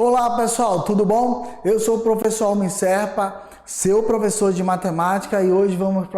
Olá pessoal, tudo bom? Eu sou o professor Almin Serpa, seu professor de matemática, e hoje vamos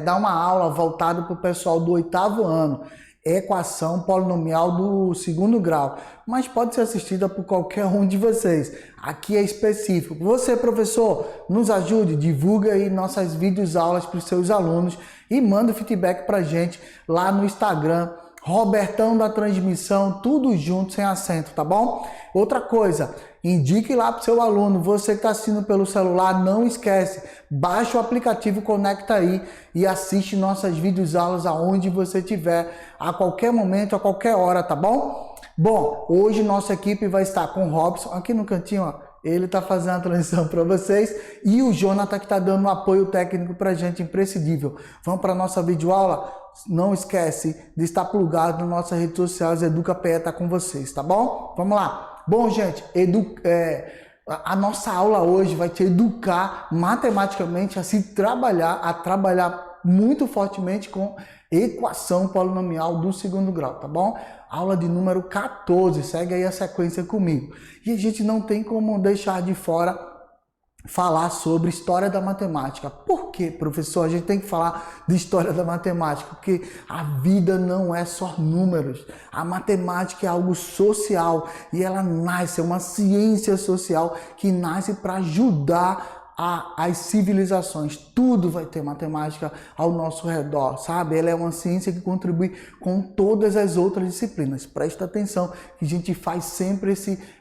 dar uma aula voltada para o pessoal do 8º ano, equação polinomial do 2º grau, mas pode ser assistida por qualquer um de vocês. Aqui é específico. Você, professor, nos ajude, divulga aí nossas videoaulas para os seus alunos e manda feedback para a gente lá no Instagram, Robertão da Transmissão, tudo junto, sem acento, tá bom? Outra coisa, indique lá para o seu aluno, você que está assistindo pelo celular, não esquece, baixa o aplicativo, conecta aí e assiste nossas videoaulas aonde você estiver, a qualquer momento, a qualquer hora, tá bom? Bom, hoje nossa equipe vai estar com o Robson, aqui no cantinho, ó. Ele está fazendo a transição para vocês e o Jonathan que está dando um apoio técnico para a gente, imprescindível. Vamos para a nossa videoaula? Não esquece de estar plugado nas nossas redes sociais, EducaPE está com vocês, tá bom? Vamos lá. Bom, gente, a nossa aula hoje vai te educar matematicamente a trabalhar muito fortemente com equação polinomial do 2º grau, tá bom? Aula de número 14, segue aí a sequência comigo. E a gente não tem como deixar de fora falar sobre história da matemática. Por que, professor? A gente tem que falar de história da matemática, porque a vida não é só números. A matemática é algo social e ela nasce, é uma ciência social que nasce para ajudar as civilizações. Tudo vai ter matemática ao nosso redor, sabe? Ela é uma ciência que contribui com todas as outras disciplinas. Presta atenção que a gente faz sempre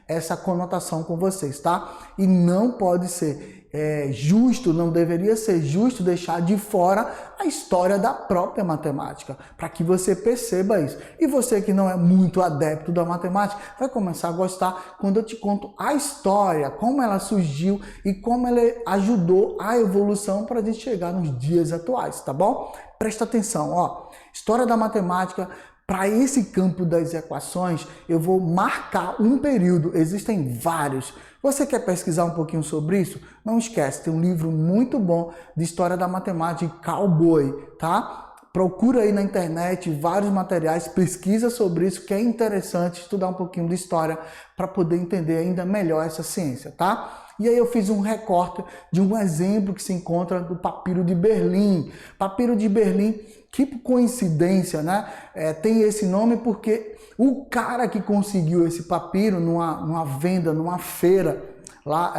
essa conotação com vocês, tá? E não pode ser justo, não deveria ser justo deixar de fora a história da própria matemática, para que você perceba isso. E você que não é muito adepto da matemática, vai começar a gostar quando eu te conto a história, como ela surgiu e como ela ajudou a evolução para a gente chegar nos dias atuais, tá bom? Presta atenção, ó. História da matemática. Para esse campo das equações, eu vou marcar um período, existem vários. Você quer pesquisar um pouquinho sobre isso? Não esquece, tem um livro muito bom de história da matemática, Cowboy, tá? Procura aí na internet vários materiais, pesquisa sobre isso, que é interessante estudar um pouquinho de história para poder entender ainda melhor essa ciência, tá? E aí eu fiz um recorte de um exemplo que se encontra do Papiro de Berlim. Papiro de Berlim, que por coincidência, né? Tem esse nome porque o cara que conseguiu esse papiro numa venda, numa feira, lá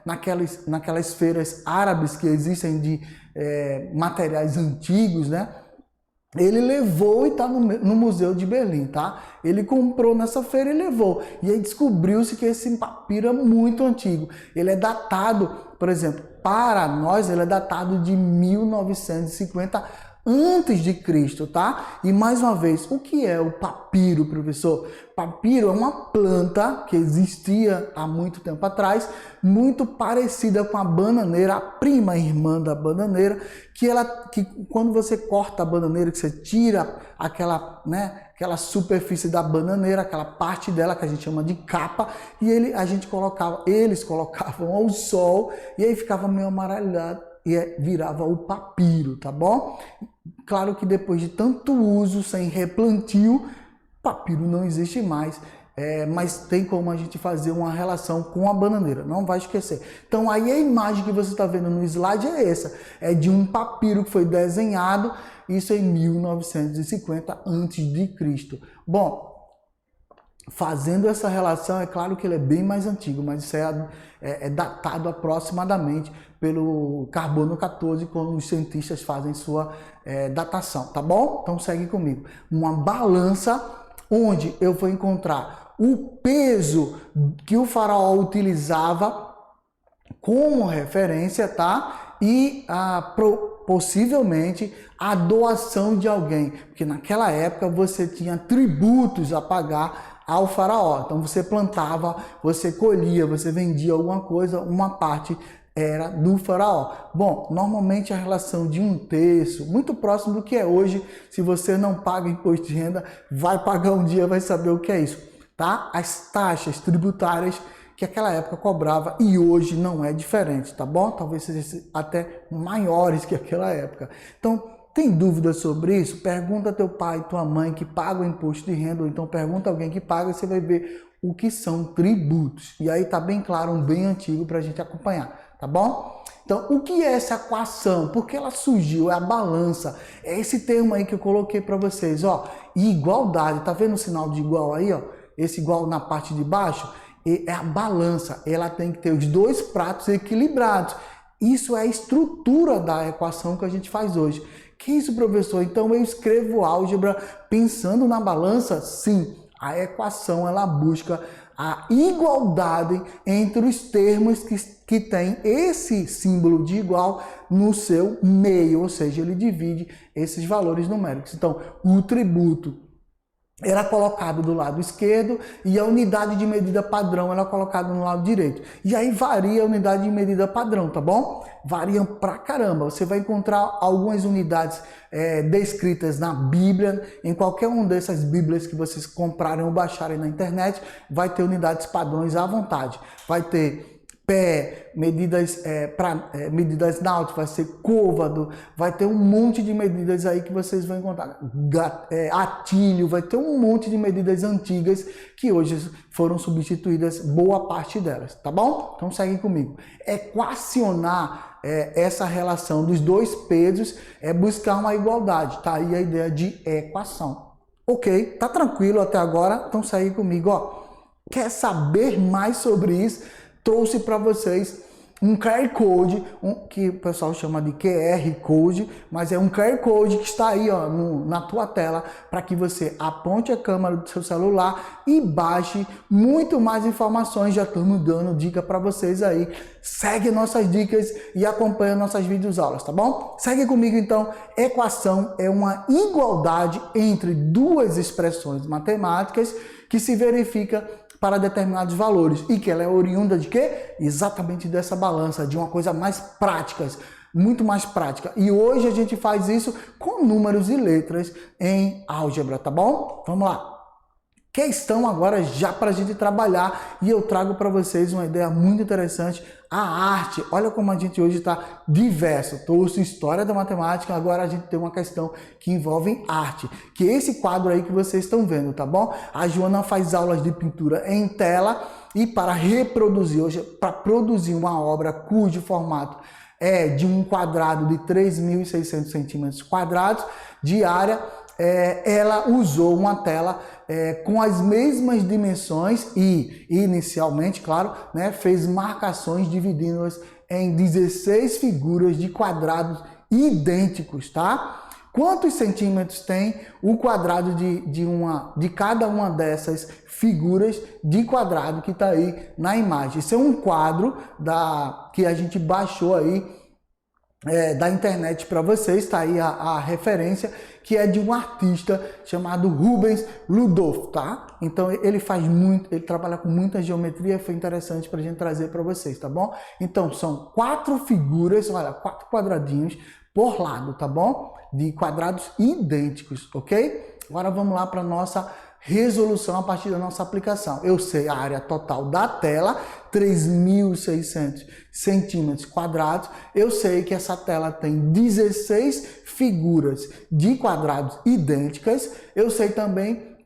naquelas feiras árabes que existem de materiais antigos, né? Ele levou e está no Museu de Berlim, tá? Ele comprou nessa feira e levou. E aí descobriu-se que esse papiro é muito antigo. Ele é datado, por exemplo, para nós, ele é datado de 1950 antes de Cristo, tá? E mais uma vez, o que é o papiro, professor? Papiro é uma planta que existia há muito tempo atrás, muito parecida com a bananeira, a prima irmã da bananeira, que quando você corta a bananeira, que você tira aquela superfície da bananeira, aquela parte dela que a gente chama de capa, e eles colocavam ao sol e aí ficava meio amarelado e virava o papiro, tá bom? Claro que depois de tanto uso sem replantio, papiro não existe mais, mas tem como a gente fazer uma relação com a bananeira, não vai esquecer. Então aí a imagem que você está vendo no slide é essa, é de um papiro que foi desenhado, isso em 1950 a.C. Bom, fazendo essa relação, é claro que ele é bem mais antigo, mas isso é datado aproximadamente pelo carbono 14, quando os cientistas fazem sua datação, tá bom? Então segue comigo. Uma balança onde eu vou encontrar o peso que o faraó utilizava como referência, tá? E possivelmente a doação de alguém, porque naquela época você tinha tributos a pagar ao faraó. Então você plantava, você colhia, você vendia alguma coisa, uma parte era do faraó. Bom, normalmente a relação de 1/3, muito próximo do que é hoje. Se você não paga imposto de renda, vai pagar um dia, vai saber o que é isso, tá? As taxas tributárias que aquela época cobrava e hoje não é diferente, tá bom? Talvez seja até maiores que aquela época. Então, Tem dúvida sobre isso? Pergunta teu pai, tua mãe que paga o imposto de renda, ou então pergunta alguém que paga e você vai ver o que são tributos. E aí tá bem claro, um bem antigo para a gente acompanhar, tá bom? Então, o que é essa equação? Por que ela surgiu? É a balança. É esse termo aí que eu coloquei para vocês, ó. Igualdade, tá vendo o sinal de igual aí, ó? Esse igual na parte de baixo é a balança. Ela tem que ter os dois pratos equilibrados. Isso é a estrutura da equação que a gente faz hoje. Que isso, professor? Então eu escrevo álgebra pensando na balança? Sim, a equação ela busca a igualdade entre os termos que tem esse símbolo de igual no seu meio, ou seja, ele divide esses valores numéricos. Então, o tributo era colocado do lado esquerdo e a unidade de medida padrão era colocada no lado direito. E aí varia a unidade de medida padrão, tá bom? Variam pra caramba. Você vai encontrar algumas unidades descritas na Bíblia, em qualquer uma dessas Bíblias que vocês comprarem ou baixarem na internet, vai ter unidades padrões à vontade. Vai ter pé, medidas medidas náuticas, vai ser côvado, vai ter um monte de medidas aí que vocês vão encontrar. Atilho, vai ter um monte de medidas antigas que hoje foram substituídas, boa parte delas, tá bom? Então segue comigo. Equacionar essa relação dos dois pesos é buscar uma igualdade, tá aí a ideia de equação. Ok, tá tranquilo até agora? Então segue comigo, ó. Quer saber mais sobre isso? Trouxe para vocês um QR Code, que o pessoal chama de QR Code, mas é um QR Code que está aí ó, na tua tela, para que você aponte a câmera do seu celular e baixe muito mais informações. Já estamos dando dica para vocês aí. Segue nossas dicas e acompanha nossas videoaulas, tá bom? Segue comigo então. Equação é uma igualdade entre duas expressões matemáticas que se verifica para determinados valores e que ela é oriunda de quê? Exatamente dessa balança, de uma coisa mais prática, muito mais prática. E hoje a gente faz isso com números e letras em álgebra, tá bom? Vamos lá. Questão agora já para a gente trabalhar e eu trago para vocês uma ideia muito interessante, a arte. Olha como a gente hoje está diverso. Trouxe história da matemática, agora a gente tem uma questão que envolve arte, que é esse quadro aí que vocês estão vendo, tá bom? A Joana faz aulas de pintura em tela e para reproduzir, hoje, para produzir uma obra cujo formato é de um quadrado de 3.600 centímetros quadrados de área, ela usou uma tela com as mesmas dimensões e, inicialmente, claro, né, fez marcações dividindo-as em 16 figuras de quadrados idênticos, tá? Quantos centímetros tem o quadrado de cada uma dessas figuras de quadrado que está aí na imagem? Isso é um quadro que a gente baixou aí da internet para vocês, está aí a referência, que é de um artista chamado Rubens Rudolph, tá? Então ele trabalha com muita geometria, foi interessante para a gente trazer para vocês, tá bom? Então são 4 figuras, olha, 4 quadradinhos por lado, tá bom? De quadrados idênticos, ok? Agora vamos lá para nossa resolução a partir da nossa aplicação. Eu sei a área total da tela, 3.600 centímetros quadrados. Eu sei que essa tela tem 16 figuras de quadrados idênticas. Eu sei também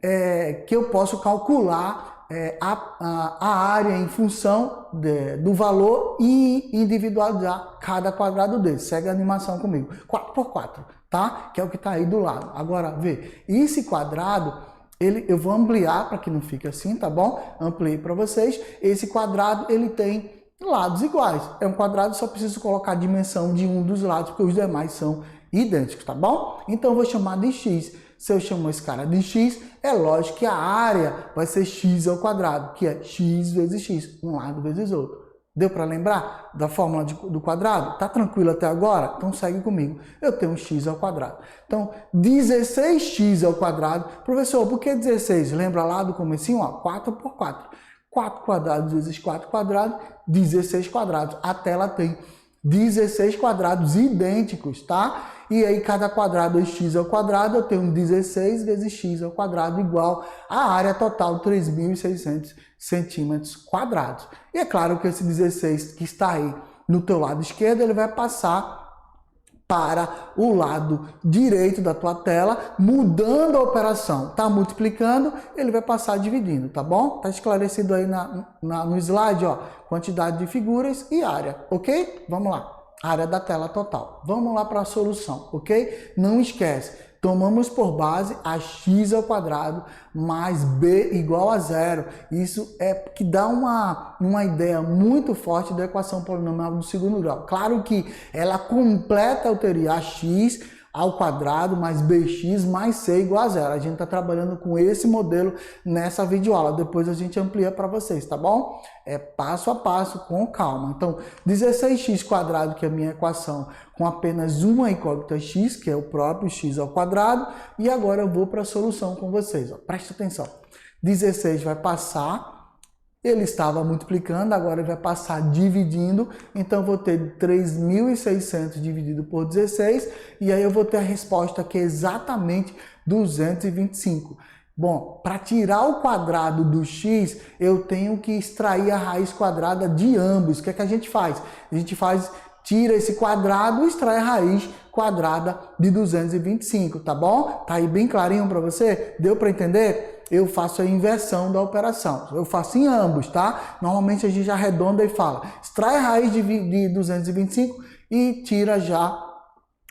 que eu posso calcular a área em função do valor e individualizar cada quadrado dele. Segue a animação comigo. 4 por 4, tá? Que é o que está aí do lado. Agora, vê, esse quadrado eu vou ampliar para que não fique assim, tá bom? Ampliei para vocês. Esse quadrado, ele tem lados iguais. É um quadrado, só preciso colocar a dimensão de um dos lados, porque os demais são idênticos, tá bom? Então, eu vou chamar de x. Se eu chamo esse cara de x, é lógico que a área vai ser x ao quadrado, que é x vezes x, um lado vezes outro. Deu para lembrar da fórmula do quadrado? Tá tranquilo até agora? Então segue comigo. Eu tenho x ao quadrado. Então, 16x ao quadrado. Professor, por que 16? Lembra lá do comecinho? Ó, 4 por 4. 4 quadrados vezes 4 quadrados, 16 quadrados. A tela tem 16 quadrados idênticos, tá? E aí cada quadrado é x ao quadrado, eu tenho 16 vezes x ao quadrado igual à área total, 3.600 centímetros quadrados. E é claro que esse 16 que está aí no teu lado esquerdo, ele vai passar para o lado direito da tua tela, mudando a operação. Tá multiplicando, ele vai passar dividindo, tá bom? Tá esclarecido aí no slide, ó, quantidade de figuras e área, ok? Vamos lá, área da tela total. Vamos lá para a solução, ok? Não esquece, tomamos por base a x ao quadrado mais b igual a zero. Isso é que dá uma ideia muito forte da equação polinomial do segundo grau. Claro que ela completa a teoria x ao quadrado mais bx mais c igual a zero. A gente está trabalhando com esse modelo nessa videoaula. Depois a gente amplia para vocês, tá bom? É passo a passo, com calma. Então, 16x quadrado, que é a minha equação, com apenas uma incógnita x, que é o próprio x ao quadrado. E agora eu vou para a solução com vocês. Ó. Presta atenção. 16 vai passar... Ele estava multiplicando, agora ele vai passar dividindo, então eu vou ter 3.600 dividido por 16, e aí eu vou ter a resposta que é exatamente 225. Bom, para tirar o quadrado do x, eu tenho que extrair a raiz quadrada de ambos. O que é que a gente faz? A gente tira esse quadrado e extrai a raiz quadrada de 225, tá bom? Tá aí bem clarinho para você? Deu para entender? Eu faço a inversão da operação. Eu faço em ambos, tá? Normalmente a gente arredonda e fala, extrai a raiz de 225 e tira já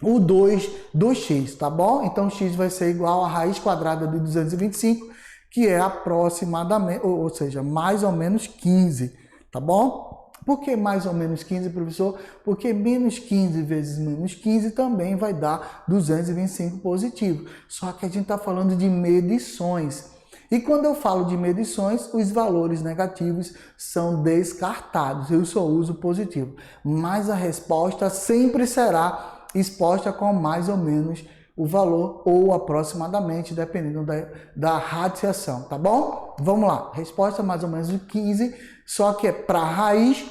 o 2 do x, tá bom? Então x vai ser igual a raiz quadrada de 225, que é aproximadamente, ou seja, mais ou menos 15, tá bom? Por que mais ou menos 15, professor? Porque menos 15 vezes menos 15 também vai dar 225 positivo. Só que a gente está falando de medições. E quando eu falo de medições, os valores negativos são descartados. Eu só uso positivo. Mas a resposta sempre será exposta com mais ou menos o valor ou aproximadamente, dependendo da radiação, tá bom? Vamos lá. Resposta mais ou menos de 15, só que é para a raiz.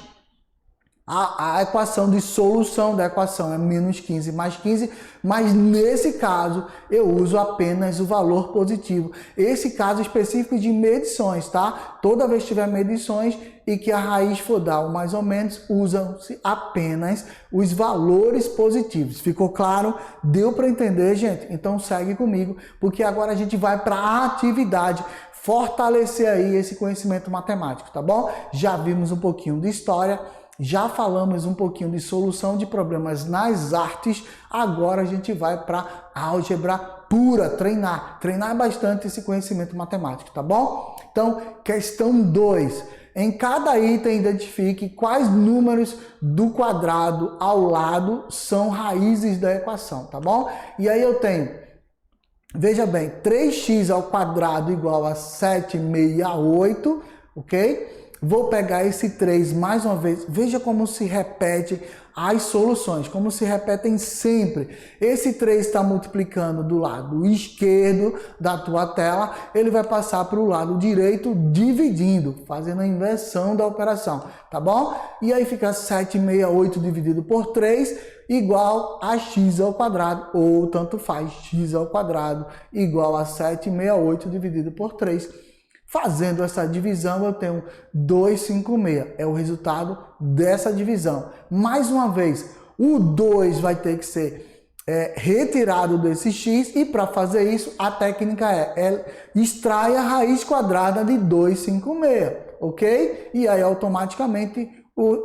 A equação de solução da equação é menos 15 mais 15, mas nesse caso eu uso apenas o valor positivo. Esse caso específico de medições, tá? Toda vez que tiver medições e que a raiz for dar o mais ou menos, usam-se apenas os valores positivos. Ficou claro? Deu para entender, gente? Então segue comigo, porque agora a gente vai para a atividade. Fortalecer aí esse conhecimento matemático, tá bom? Já vimos um pouquinho de história. Já falamos um pouquinho de solução de problemas nas artes, agora a gente vai para álgebra pura, treinar bastante esse conhecimento matemático, tá bom? Então, questão 2. Em cada item, identifique quais números do quadrado ao lado são raízes da equação, tá bom? E aí eu tenho, veja bem, 3x ao quadrado igual a 768, ok? Vou pegar esse 3 mais uma vez. Veja como se repete as soluções, como se repetem sempre. Esse 3 está multiplicando do lado esquerdo da tua tela, ele vai passar para o lado direito dividindo, fazendo a inversão da operação, tá bom? E aí fica 768 dividido por 3 igual a x ao quadrado, ou tanto faz, x ao quadrado igual a 768 dividido por 3. Fazendo essa divisão, eu tenho 256. É o resultado dessa divisão. Mais uma vez, o 2 vai ter que ser retirado desse x. E para fazer isso, a técnica extrai a raiz quadrada de 256. Ok? E aí, automaticamente,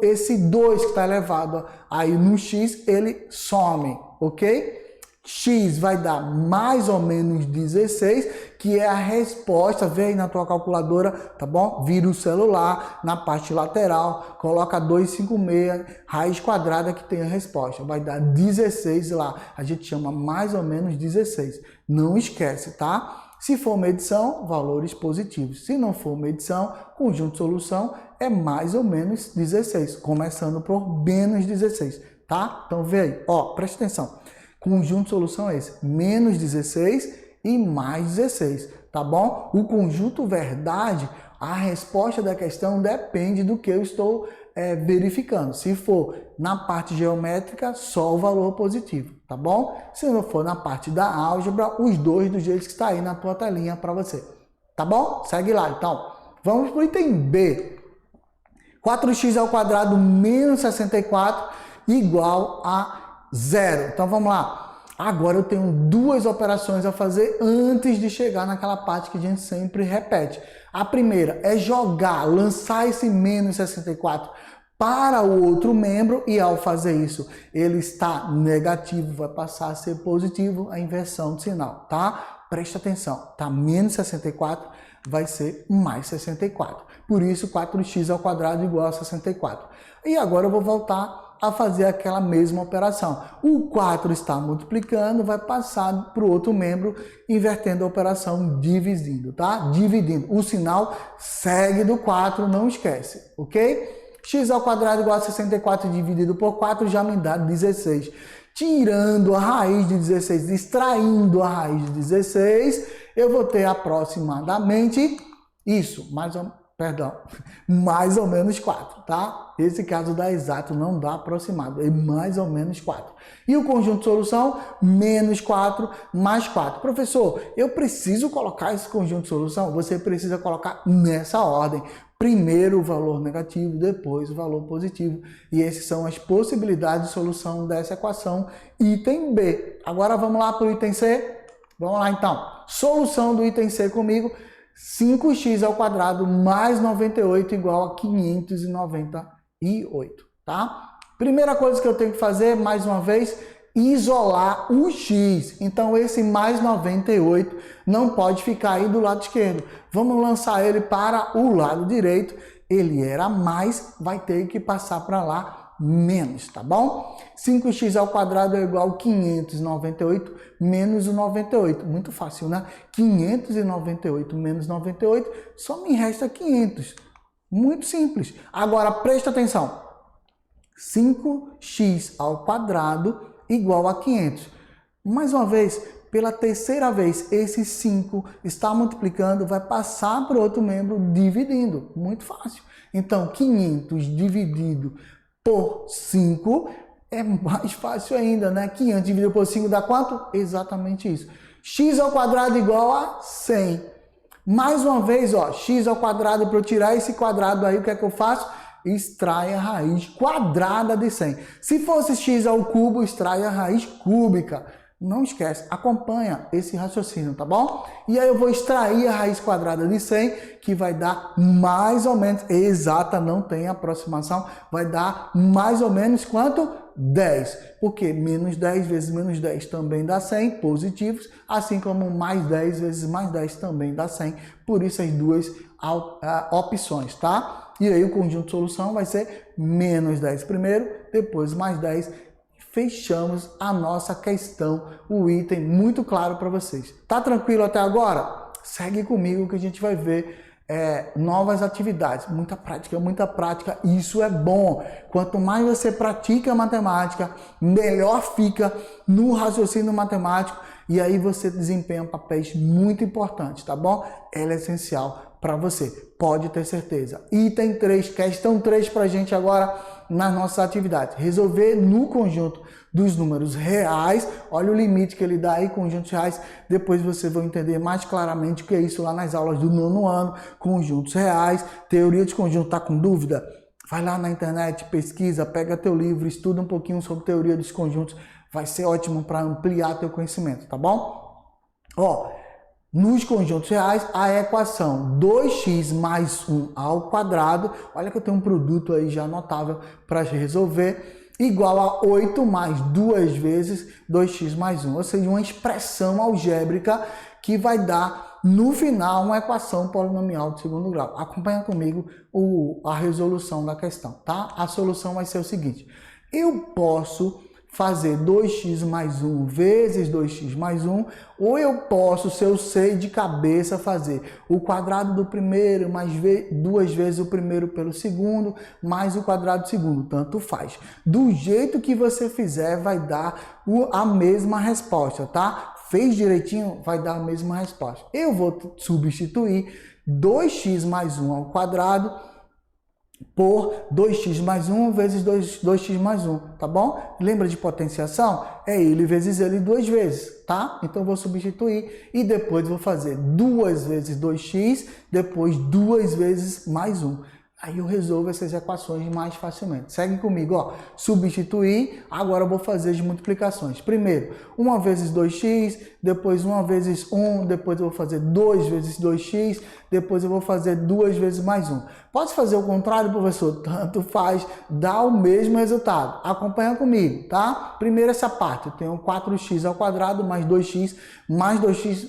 esse 2 que está elevado aí no x, ele some. Ok? X vai dar mais ou menos 16, que é a resposta. Vê aí na tua calculadora, tá bom? Vira o celular, na parte lateral, coloca 256, raiz quadrada que tem a resposta. Vai dar 16 lá. A gente chama mais ou menos 16. Não esquece, tá? Se for medição, valores positivos. Se não for medição, conjunto de solução é mais ou menos 16, começando por menos 16, tá? Então vê aí, ó, presta atenção. Conjunto de solução é esse, menos 16 e mais 16, tá bom? O conjunto verdade, a resposta da questão depende do que eu estou verificando. Se for na parte geométrica, só o valor positivo, tá bom? Se não for na parte da álgebra, os dois do jeito que está aí na tua telinha para você, tá bom? Segue lá, então. Vamos para o item B. 4x ao quadrado menos 64 igual a zero. Então vamos lá. Agora eu tenho duas operações a fazer antes de chegar naquela parte que a gente sempre repete. A primeira é jogar, lançar esse menos 64 para o outro membro, e ao fazer isso, ele está negativo, vai passar a ser positivo, a inversão de sinal, tá? Presta atenção, tá menos 64, vai ser mais 64. Por isso, 4x ao quadrado igual a 64. E agora eu vou voltar a fazer aquela mesma operação. O 4 está multiplicando, vai passar para o outro membro, invertendo a operação, dividindo, tá? Dividindo. O sinal segue do 4, não esquece, ok? X ao quadrado igual a 64 dividido por 4 já me dá 16. Tirando a raiz de 16, extraindo a raiz de 16, eu vou ter aproximadamente isso, mais ou menos 4, tá? Esse caso dá exato, não dá aproximado, é mais ou menos 4. E o conjunto de solução, menos 4 mais 4. Professor, eu preciso colocar esse conjunto de solução? Você precisa colocar nessa ordem. Primeiro o valor negativo, depois o valor positivo. E essas são as possibilidades de solução dessa equação, item B. Agora vamos lá para o item C? Vamos lá então. Solução do item C comigo. 5x ao quadrado mais 98 igual a 598, tá? Primeira coisa que eu tenho que fazer, mais uma vez, isolar o x. Então, esse mais 98 não pode ficar aí do lado esquerdo. Vamos lançar ele para o lado direito. Ele era mais, vai ter que passar para lá menos, tá bom? 5x ao quadrado é igual a 598 menos o 98. Muito fácil, né? 598 menos 98, só me resta 500. Muito simples. Agora, presta atenção. 5x ao quadrado igual a 500. Mais uma vez, pela terceira vez, esse 5 está multiplicando, vai passar para o outro membro dividindo. Muito fácil. Então, 500 dividido por 5 é mais fácil ainda, né? 500 dividido por 5 dá quanto? Exatamente isso. X ao quadrado igual a 100. Mais uma vez, ó, x ao quadrado, para eu tirar esse quadrado aí, o que é que eu faço? Extrai a raiz quadrada de 100. Se fosse x ao cubo, extrai a raiz cúbica. Não esquece, acompanha esse raciocínio, tá bom? E aí eu vou extrair a raiz quadrada de 100, que vai dar mais ou menos, exata, não tem aproximação, vai dar mais ou menos quanto? 10. Porque menos 10 vezes menos 10 também dá 100, positivos, assim como mais 10 vezes mais 10 também dá 100. Por isso as duas opções, tá? E aí o conjunto de solução vai ser menos 10 primeiro, depois mais 10. Fechamos a nossa questão, o item muito claro para vocês. Tá tranquilo até agora? Segue comigo que a gente vai ver novas atividades. Muita prática, isso é bom. Quanto mais você pratica matemática, melhor fica no raciocínio matemático e aí você desempenha papéis muito importantes, tá bom? Ela é essencial para você, pode ter certeza. Item 3, questão 3 para a gente agora nas nossas atividades. Resolver no conjunto dos números reais. Olha o limite que ele dá aí, conjuntos reais. Depois você vai entender mais claramente o que é isso lá nas aulas do 9º ano. Conjuntos reais, teoria de conjunto. Tá com dúvida? Vai lá na internet, pesquisa, pega teu livro, estuda um pouquinho sobre teoria dos conjuntos. Vai ser ótimo para ampliar teu conhecimento, tá bom? Ó, nos conjuntos reais, a equação 2x mais 1 ao quadrado, olha que eu tenho um produto aí já notável para resolver, igual a 8 mais 2 vezes 2x mais 1, ou seja, uma expressão algébrica que vai dar, no final, uma equação polinomial de segundo grau. Acompanha comigo a resolução da questão, tá? A solução vai ser o seguinte, eu posso fazer 2x mais 1 vezes 2x mais 1, ou eu posso, se eu sei de cabeça, fazer o quadrado do primeiro mais 2 vezes o primeiro pelo segundo, mais o quadrado do segundo, tanto faz. Do jeito que você fizer, vai dar a mesma resposta, tá? Fez direitinho, vai dar a mesma resposta. Eu vou substituir 2x mais 1 ao quadrado por 2x mais 1 vezes 2x mais 1, tá bom? Lembra de potenciação? É ele vezes ele 2 vezes, tá? Então, vou substituir e depois vou fazer 2 vezes 2x, depois 2 vezes mais 1. Aí eu resolvo essas equações mais facilmente. Segue comigo, ó. Substituir, agora eu vou fazer as multiplicações. Primeiro, 1 vezes 2x, depois 1 vezes 1, depois eu vou fazer 2 vezes 2x, depois eu vou fazer 2 vezes mais 1. Pode fazer o contrário, professor? Tanto faz, dá o mesmo resultado. Acompanha comigo, tá? Primeiro essa parte, eu tenho 4x ao quadrado mais 2x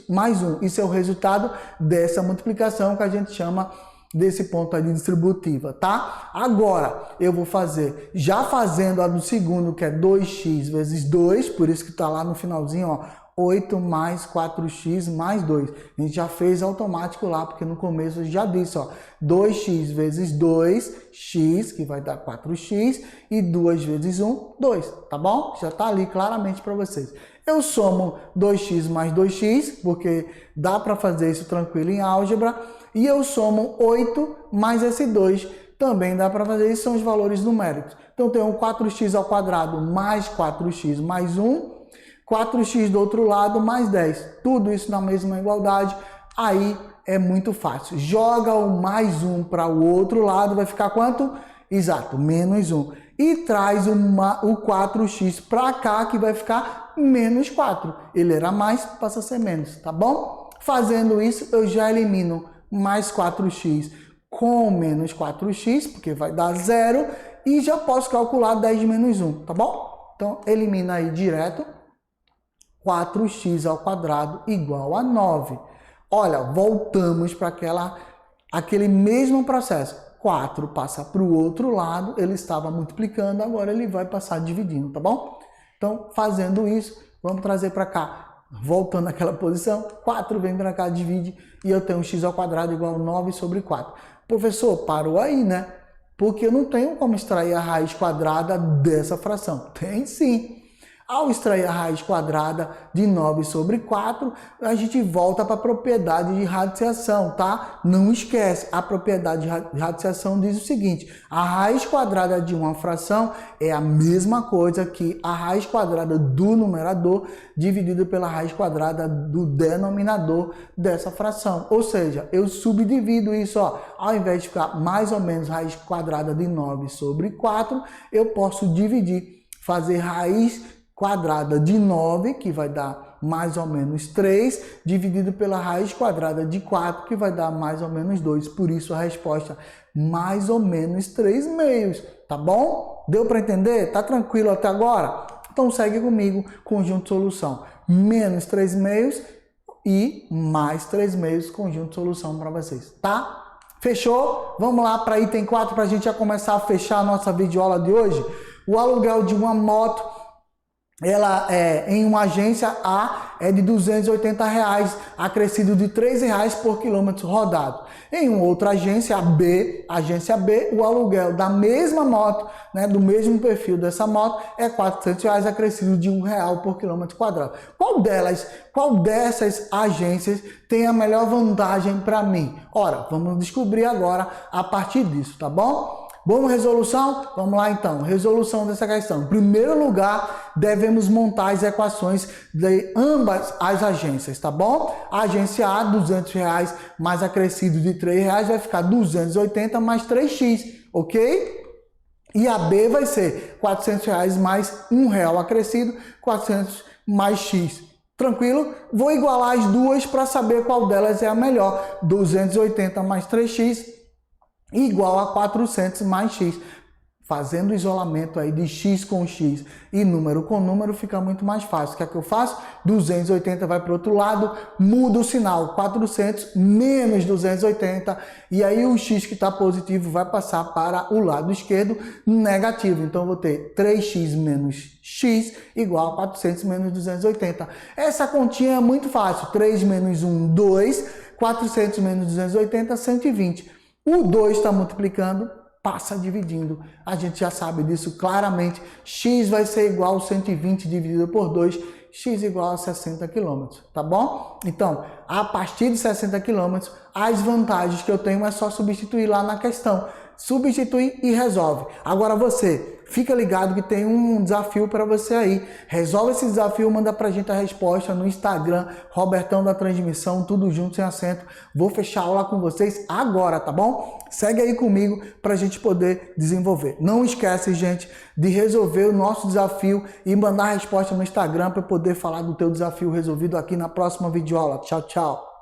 mais 1. Isso é o resultado dessa multiplicação que a gente chama desse ponto aí de distributiva, tá? Agora, eu vou fazer, já fazendo a do segundo, que é 2x vezes 2, por isso que tá lá no finalzinho, ó, 8 mais 4x mais 2. A gente já fez automático lá, porque no começo eu já disse, ó, 2x vezes 2x, que vai dar 4x, e 2 vezes 1, 2, tá bom? Já tá ali claramente para vocês. Eu somo 2x mais 2x, porque dá para fazer isso tranquilo em álgebra, e eu somo 8 mais esse 2, também dá para fazer isso, são os valores numéricos. Então, eu tenho 4x ao quadrado mais 4x mais 1, 4x do outro lado mais 10. Tudo isso na mesma igualdade, aí é muito fácil. Joga o mais 1 para o outro lado, vai ficar quanto? Exato, menos 1. E traz o 4x para cá, que vai ficar menos 4. Ele era mais, passa a ser menos, tá bom? Fazendo isso, eu já elimino mais 4x com menos 4x, porque vai dar 0, e já posso calcular 10 menos 1, tá bom? Então, elimina aí direto, 4x ao quadrado igual a 9. Olha, voltamos para aquele mesmo processo. 4 passa para o outro lado, ele estava multiplicando, agora ele vai passar dividindo, tá bom? Então, fazendo isso, vamos trazer para cá. Voltando àquela posição, 4 vem para cá, divide, e eu tenho x ao quadrado igual a 9 sobre 4. Professor, parou aí, né? Porque eu não tenho como extrair a raiz quadrada dessa fração. Tem sim. Ao extrair a raiz quadrada de 9 sobre 4, a gente volta para a propriedade de radiciação, tá? Não esquece, a propriedade de radiciação diz o seguinte: a raiz quadrada de uma fração é a mesma coisa que a raiz quadrada do numerador dividido pela raiz quadrada do denominador dessa fração. Ou seja, eu subdivido isso, ó, ao invés de ficar mais ou menos raiz quadrada de 9 sobre 4, eu posso dividir, fazer raiz quadrada de 9, que vai dar mais ou menos 3, dividido pela raiz quadrada de 4, que vai dar mais ou menos 2. Por isso a resposta mais ou menos 3 meios, tá bom? Deu para entender? Tá tranquilo até agora? Então segue comigo, conjunto de solução. Menos 3 meios e mais 3 meios, conjunto de solução para vocês, tá? Fechou? Vamos lá para item 4 para a gente já começar a fechar a nossa videoaula de hoje. O aluguel de uma moto, ela em uma agência A é de R$280, acrescido de R$3 por quilômetro rodado. Em uma outra agência B, o aluguel da mesma moto, né, do mesmo perfil dessa moto, é R$400, acrescido de R$1 por quilômetro quadrado. Qual dessas agências tem a melhor vantagem para mim? Ora, vamos descobrir agora a partir disso, tá bom? Vamos resolução? Vamos lá então, resolução dessa questão. Em primeiro lugar, devemos montar as equações de ambas as agências, tá bom? A agência A, R$200 mais acrescido de R$3 vai ficar 280 mais 3x, ok? E a B vai ser R$400 mais R$1 acrescido, 400 mais x. Tranquilo? Vou igualar as duas para saber qual delas é a melhor. 280 mais 3x igual a 400 mais x. Fazendo o isolamento aí de x com x e número com número fica muito mais fácil. O que é que eu faço? 280 vai para o outro lado, muda o sinal, 400 menos 280, e aí o x que está positivo vai passar para o lado esquerdo negativo. Então eu vou ter 3x menos x igual a 400 menos 280. Essa continha é muito fácil. 3 menos 1, 2, 400 menos 280, 120. O 2 está multiplicando, passa dividindo. A gente já sabe disso claramente. X vai ser igual a 120 dividido por 2, x igual a 60 km, tá bom? Então, a partir de 60 km, as vantagens que eu tenho é só substituir lá na questão. substitui e resolve. Agora você, fica ligado que tem um desafio para você aí. Resolve esse desafio, manda pra gente a resposta no Instagram, Robertão da Transmissão, tudo junto, sem acento. Vou fechar a aula com vocês agora, tá bom? Segue aí comigo pra gente poder desenvolver. Não esquece, gente, de resolver o nosso desafio e mandar a resposta no Instagram para poder falar do teu desafio resolvido aqui na próxima videoaula. Tchau, tchau.